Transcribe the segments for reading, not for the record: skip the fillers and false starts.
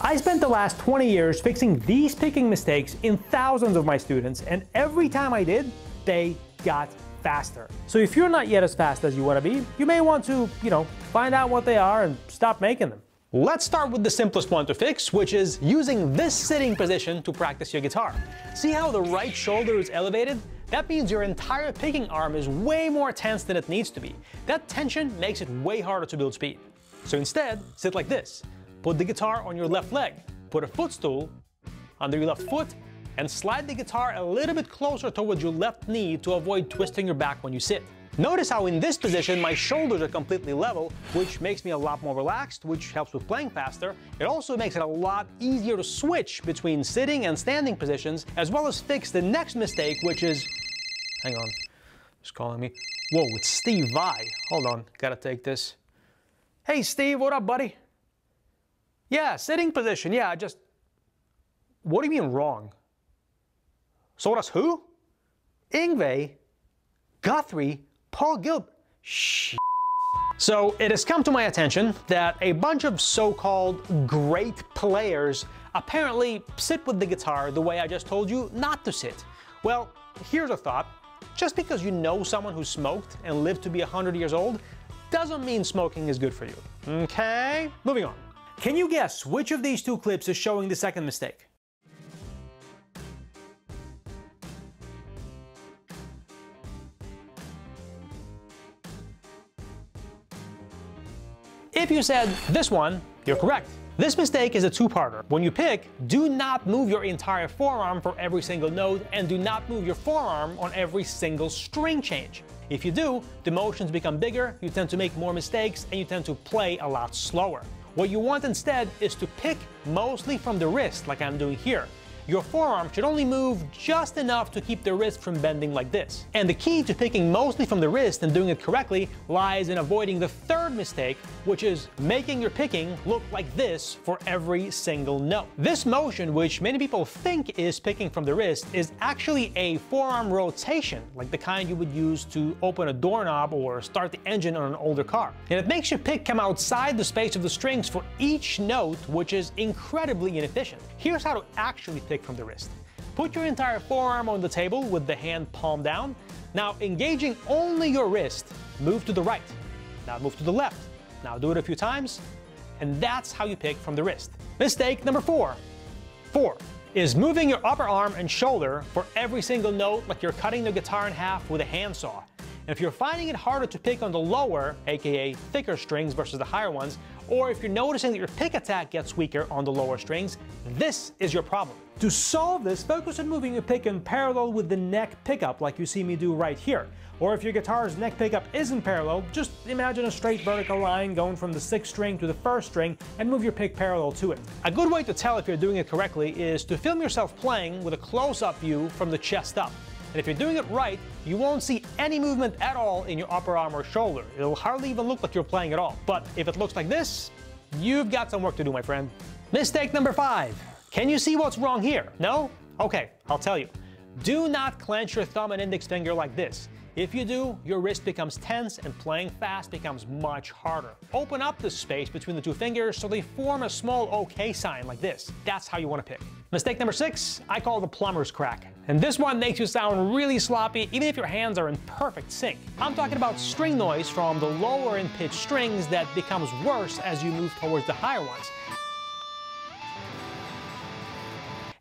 I spent the last 20 years fixing these picking mistakes in thousands of my students, and every time I did, they got faster. So if you're not yet as fast as you want to be, you may want to, find out what they are and stop making them. Let's start with the simplest one to fix, which is using this sitting position to practice your guitar. See how the right shoulder is elevated? That means your entire picking arm is way more tense than it needs to be. That tension makes it way harder to build speed. So instead, sit like this. Put the guitar on your left leg, put a footstool under your left foot, and slide the guitar a little bit closer towards your left knee to avoid twisting your back when you sit. Notice how in this position my shoulders are completely level, which makes me a lot more relaxed, which helps with playing faster. It also makes it a lot easier to switch between sitting and standing positions, as well as fix the next mistake, which is... Hang on, he's calling me. Whoa, it's Steve Vai. Hold on, gotta take this. Hey Steve, what up, buddy? Yeah, sitting position, yeah, What do you mean wrong? So does who? Yngwie, Guthrie, Paul Gilbert. Shh. So it has come to my attention that a bunch of so-called great players apparently sit with the guitar the way I just told you not to sit. Well, here's a thought. Just because you know someone who smoked and lived to be 100 years old doesn't mean smoking is good for you. Okay, moving on. Can you guess which of these two clips is showing the second mistake? If you said this one, you're correct. This mistake is a two-parter. When you pick, do not move your entire forearm for every single note, and do not move your forearm on every single string change. If you do, the motions become bigger, you tend to make more mistakes, and you tend to play a lot slower. What you want instead is to pick mostly from the wrist, like I'm doing here. Your forearm should only move just enough to keep the wrist from bending like this. And the key to picking mostly from the wrist and doing it correctly lies in avoiding the third mistake, which is making your picking look like this for every single note. This motion, which many people think is picking from the wrist, is actually a forearm rotation, like the kind you would use to open a doorknob or start the engine on an older car. And it makes your pick come outside the space of the strings for each note, which is incredibly inefficient. Here's how to actually pick from the wrist. Put your entire forearm on the table with the hand palm down. Now, engaging only your wrist, move to the right. Now move to the left. Now do it a few times, and that's how you pick from the wrist. Mistake number 4. 4 is moving your upper arm and shoulder for every single note like you're cutting the guitar in half with a handsaw. And if you're finding it harder to pick on the lower, aka thicker strings versus the higher ones, or if you're noticing that your pick attack gets weaker on the lower strings, this is your problem. To solve this, focus on moving your pick in parallel with the neck pickup like you see me do right here. Or if your guitar's neck pickup isn't parallel, just imagine a straight vertical line going from the 6th string to the 1st string and move your pick parallel to it. A good way to tell if you're doing it correctly is to film yourself playing with a close-up view from the chest up. And if you're doing it right, you won't see any movement at all in your upper arm or shoulder. It'll hardly even look like you're playing at all. But if it looks like this, you've got some work to do, my friend. Mistake number 5. Can you see what's wrong here? No? Okay, I'll tell you. Do not clench your thumb and index finger like this. If you do, your wrist becomes tense and playing fast becomes much harder. Open up the space between the two fingers so they form a small OK sign like this. That's how you want to pick. Mistake number 6, I call the plumber's crack. And this one makes you sound really sloppy even if your hands are in perfect sync. I'm talking about string noise from the lower in pitch strings that becomes worse as you move towards the higher ones.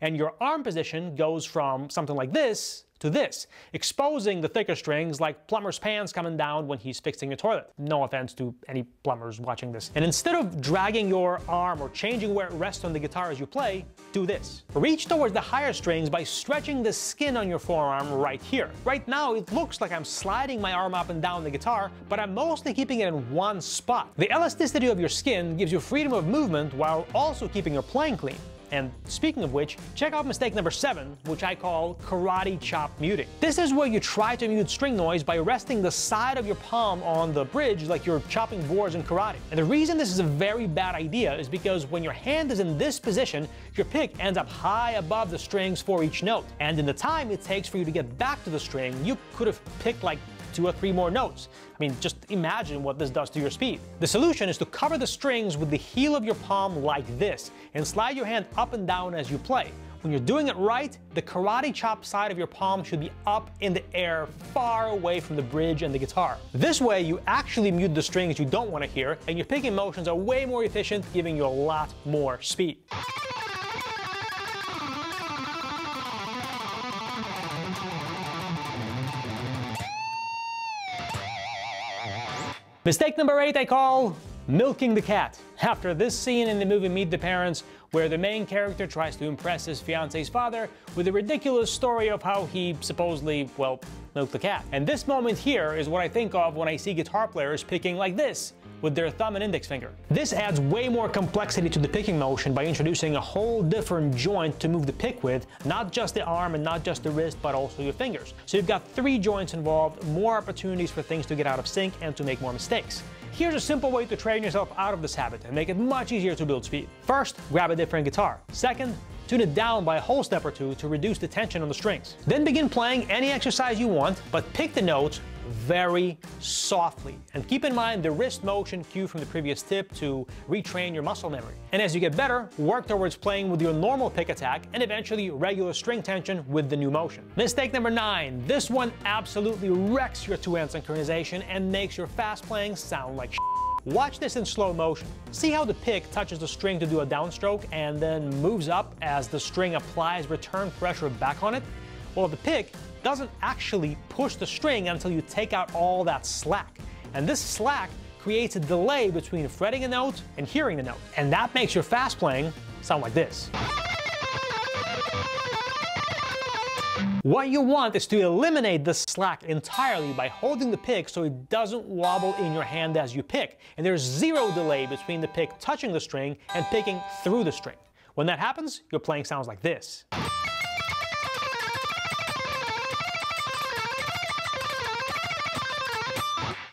And your arm position goes from something like this to this, exposing the thicker strings like Plumber's pants coming down when he's fixing your toilet. No offense to any plumbers watching this. And instead of dragging your arm or changing where it rests on the guitar as you play, do this. Reach towards the higher strings by stretching the skin on your forearm right here. Right now, it looks like I'm sliding my arm up and down the guitar, but I'm mostly keeping it in one spot. The elasticity of your skin gives you freedom of movement while also keeping your playing clean. And speaking of which, check out mistake number 7, which I call karate chop muting. This is where you try to mute string noise by resting the side of your palm on the bridge like you're chopping boards in karate. And the reason this is a very bad idea is because when your hand is in this position, your pick ends up high above the strings for each note. And in the time it takes for you to get back to the string, you could have picked like 2 or 3 more notes. I mean, just imagine what this does to your speed. The solution is to cover the strings with the heel of your palm like this and slide your hand up and down as you play. When you're doing it right, the karate chop side of your palm should be up in the air, far away from the bridge and the guitar. This way, you actually mute the strings you don't want to hear, and your picking motions are way more efficient, giving you a lot more speed. Mistake number 8 I call milking the cat. After this scene in the movie Meet the Parents, where the main character tries to impress his fiance's father with a ridiculous story of how he supposedly, well, milked the cat. And this moment here is what I think of when I see guitar players picking like this, with their thumb and index finger. This adds way more complexity to the picking motion by introducing a whole different joint to move the pick with, not just the arm and not just the wrist, but also your fingers. So you've got 3 joints involved, more opportunities for things to get out of sync and to make more mistakes. Here's a simple way to train yourself out of this habit and make it much easier to build speed. First, grab a different guitar. Second, tune it down by a whole step or 2 to reduce the tension on the strings. Then begin playing any exercise you want, but pick the notes very softly. And keep in mind the wrist motion cue from the previous tip to retrain your muscle memory. And as you get better, work towards playing with your normal pick attack and eventually regular string tension with the new motion. Mistake number 9. This one absolutely wrecks your 2-hand synchronization and makes your fast playing sound like shit. Watch this in slow motion. See how the pick touches the string to do a downstroke and then moves up as the string applies return pressure back on it? Well, the pick doesn't actually push the string until you take out all that slack. And this slack creates a delay between fretting a note and hearing the note. And that makes your fast playing sound like this. What you want is to eliminate the slack entirely by holding the pick so it doesn't wobble in your hand as you pick. And there's 0 delay between the pick touching the string and picking through the string. When that happens, your playing sounds like this.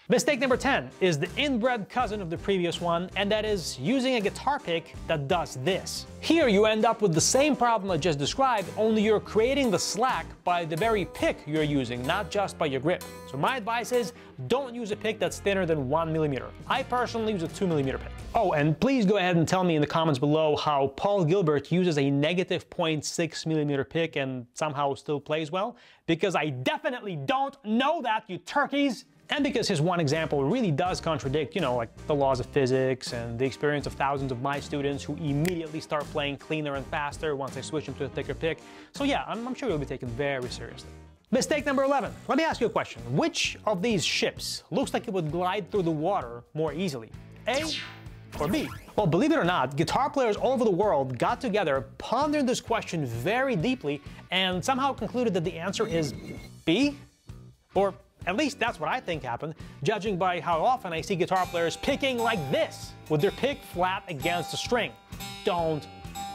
Mistake number 10 is the inbred cousin of the previous one, and that is using a guitar pick that does this. Here you end up with the same problem I just described, only you're creating the slack by the very pick you're using, not just by your grip. So my advice is, don't use a pick that's thinner than 1 millimeter. I personally use a 2 millimeter pick. Oh, and please go ahead and tell me in the comments below how Paul Gilbert uses a negative 0.6 millimeter pick and somehow still plays well, because I definitely don't know that, you turkeys! And because his one example really does contradict, like the laws of physics and the experience of thousands of my students who immediately start playing cleaner and faster once they switch into a thicker pick. So yeah, I'm sure you'll be taken very seriously. Mistake number 11. Let me ask you a question. Which of these ships looks like it would glide through the water more easily? A or B? Well, believe it or not, guitar players all over the world got together, pondered this question very deeply, and somehow concluded that the answer is B? Or at least that's what I think happened, judging by how often I see guitar players picking like this, with their pick flat against the string. Don't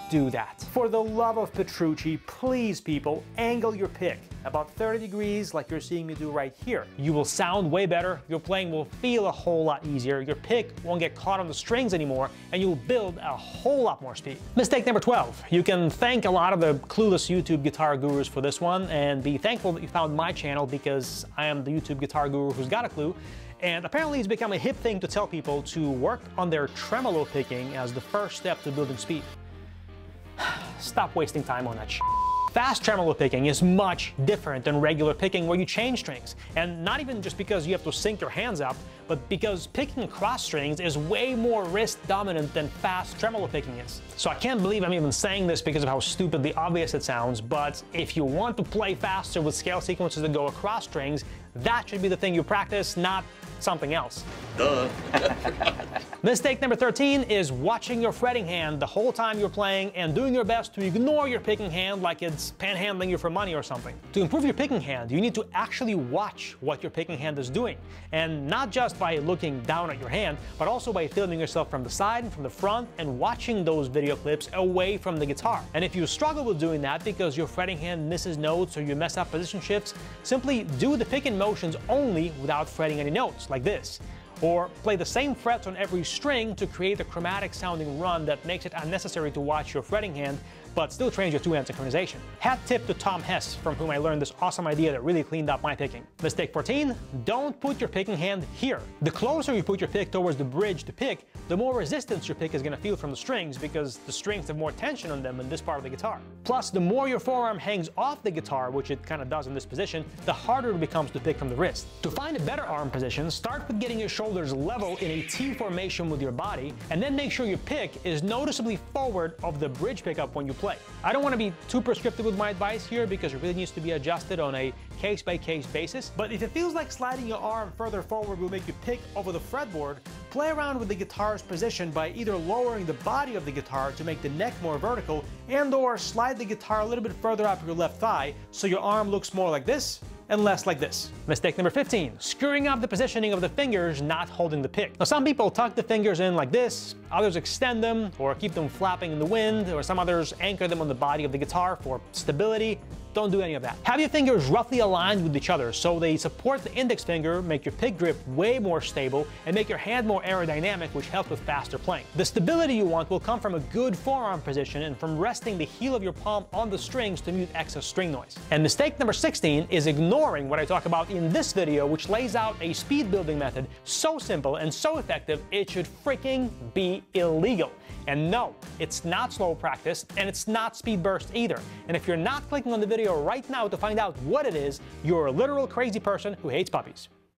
do that. For the love of Petrucci, please people, angle your pick about 30 degrees like you're seeing me do right here. You will sound way better, your playing will feel a whole lot easier, your pick won't get caught on the strings anymore, and you'll build a whole lot more speed. Mistake number 12. You can thank a lot of the clueless YouTube guitar gurus for this one, and be thankful that you found my channel because I am the YouTube guitar guru who's got a clue. And apparently it's become a hip thing to tell people to work on their tremolo picking as the first step to building speed. Stop wasting time on that shit. Fast tremolo picking is much different than regular picking where you change strings. And not even just because you have to sync your hands up, but because picking across strings is way more wrist dominant than fast tremolo picking is. So I can't believe I'm even saying this because of how stupidly obvious it sounds, but if you want to play faster with scale sequences that go across strings, that should be the thing you practice, not something else. Duh. Mistake number 13 is watching your fretting hand the whole time you're playing and doing your best to ignore your picking hand like it's panhandling you for money or something. To improve your picking hand, you need to actually watch what your picking hand is doing. And not just by looking down at your hand, but also by filming yourself from the side and from the front and watching those video clips away from the guitar. And if you struggle with doing that because your fretting hand misses notes or you mess up position shifts, simply do the picking motions only without fretting any notes, like this. or play the same frets on every string to create a chromatic sounding run that makes it unnecessary to watch your fretting hand, but still trains your two-hand synchronization. Hat tip to Tom Hess, from whom I learned this awesome idea that really cleaned up my picking. Mistake 14, don't put your picking hand here. The closer you put your pick towards the bridge to pick, the more resistance your pick is going to feel from the strings, because the strings have more tension on them in this part of the guitar. Plus, the more your forearm hangs off the guitar, which it kind of does in this position, the harder it becomes to pick from the wrist. To find a better arm position, start with getting your shoulders level in a T formation with your body, and then make sure your pick is noticeably forward of the bridge pickup when you play. I don't want to be too prescriptive with my advice here, because it really needs to be adjusted on a case-by-case basis, but if it feels like sliding your arm further forward will make you pick over the fretboard, play around with the guitar's position by either lowering the body of the guitar to make the neck more vertical, and/or slide the guitar a little bit further up your left thigh so your arm looks more like this and less like this. Mistake number 15, screwing up the positioning of the fingers, not holding the pick. Now, some people tuck the fingers in like this, others extend them or keep them flapping in the wind, or some others anchor them on the body of the guitar for stability. Don't do any of that. Have your fingers roughly aligned with each other so they support the index finger, make your pick grip way more stable, and make your hand more aerodynamic, which helps with faster playing. The stability you want will come from a good forearm position and from resting the heel of your palm on the strings to mute excess string noise. And mistake number 16 is ignoring what I talk about in this video, which lays out a speed building method so simple and so effective it should freaking be illegal. And no, it's not slow practice, and it's not speed burst either. And if you're not clicking on the video right now to find out what it is, you're a literal crazy person who hates puppies.